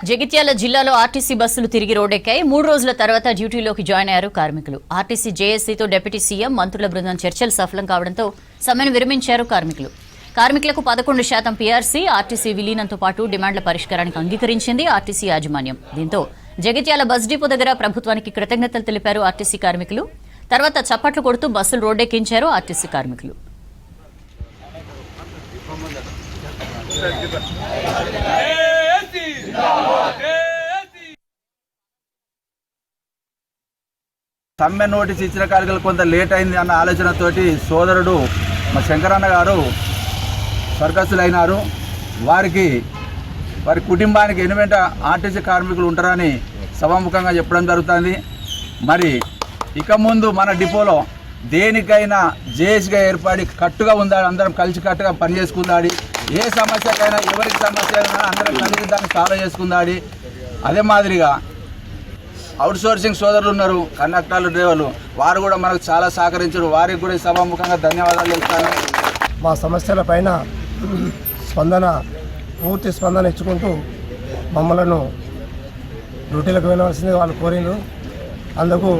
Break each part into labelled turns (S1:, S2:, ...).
S1: జగిత్యాల జిల్లాలో ఆర్టీసీ బస్సులు తిరిగి రోడ్డెక్కాయి. 3 రోజుల తర్వాత డ్యూటీలోకి జాయిన్ అయ్యారు కార్మికులు. ఆర్టీసీ జేఏసీతో డిప్యూటీ సీఎం మంత్రుల బృందం చర్చలు సఫలం కావడంతో సమ్మెను విరమించారు కార్మికులు. కార్మికులకు 11% పీఆర్సీ, ఆర్టీసీ విలీనంతో పాటు డిమాండ్ల పరిష్కారానికి అంగీకరించింది ఆర్టీసీ యాజమాన్యం. దీంతో జగిత్యాల బస్ డిపో దగ్గర ప్రభుత్వానికి కృతజ్ఞతలు తెలిపారు ఆర్టీసీ కార్మికులు. తర్వాత చప్పట్లు కొడుతూ బస్సులు రోడ్డెక్కించారు ఆర్టీసీ కార్మికులు.
S2: సమ్మె నోటీస్ ఇచ్చిన కార్మికులు కొంత లేట్ అయింది అన్న ఆలోచనతోటి సోదరుడు మా శంకరన్న గారు స్వర్గస్థులైనారు. వారి కుటుంబానికి ఎనిమిది ఆర్టీసీ కార్మికులు ఉంటారని సభాముఖంగా చెప్పడం జరుగుతుంది. మరి ఇక ముందు మన డిపోలో దేనికైనా జేఏసీగా ఏర్పడి కట్టుగా ఉండాలి, అందరం కలిసి కట్టుగా పనిచేసుకుందాడి. ఏ సమస్యకైనా ఎవరికి సమస్య అయినా అందరం కలిసి దాన్ని సాల్వ్ చేసుకుందాడి. అదే మాదిరిగా అవుట్ సోర్సింగ్ సోదరులు ఉన్నారు, కండక్టర్లు, డ్రైవర్లు, వారు కూడా మనకు చాలా సహకరించారు. వారికి కూడా సభాముఖంగా ధన్యవాదాలు చెప్తాను.
S3: మా సమస్యల పైన పూర్తి స్పందన ఇచ్చుకుంటూ మమ్మలను డ్యూటీలకు వెళ్ళవలసింది వాళ్ళు కోరినారు. అందుకు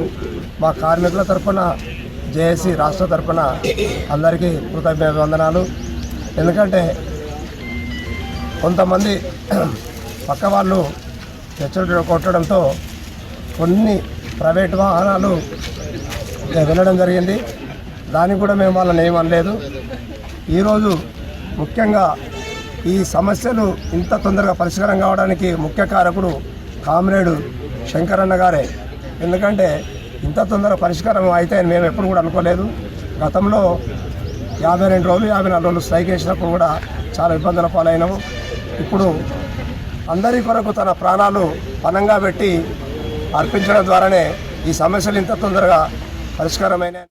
S3: మా కార్మికుల తరఫున, జేఏసీ రాష్ట్ర తరఫున అందరికీ కృతజ్ఞతలు. ఎందుకంటే కొంతమంది పక్క వాళ్ళు చర్చలు కొట్టడంతో కొన్ని ప్రైవేట్ వాహనాలు వెళ్ళడం జరిగింది. దానికి కూడా మేము వాళ్ళని ఏమనలేదు. ఈరోజు ముఖ్యంగా ఈ సమస్యలు ఇంత తొందరగా పరిష్కారం కావడానికి ముఖ్య కారకుడు కామ్రేడు శంకరన్న గారే. ఎందుకంటే ఇంత తొందరగా పరిష్కారం అయితే మేము ఎప్పుడు కూడా అనుకోలేదు. గతంలో 52 రోజులు 54 రోజులు స్ట్రైక్ చేసినప్పుడు కూడా చాలా ఇబ్బందుల పాలైనాము. ఇప్పుడు అందరి కొరకు తన ప్రాణాలు పణంగా పెట్టి అర్పించడం ద్వారానే ఈ సమస్యలు ఇంత తొందరగా పరిష్కారమైనాయి.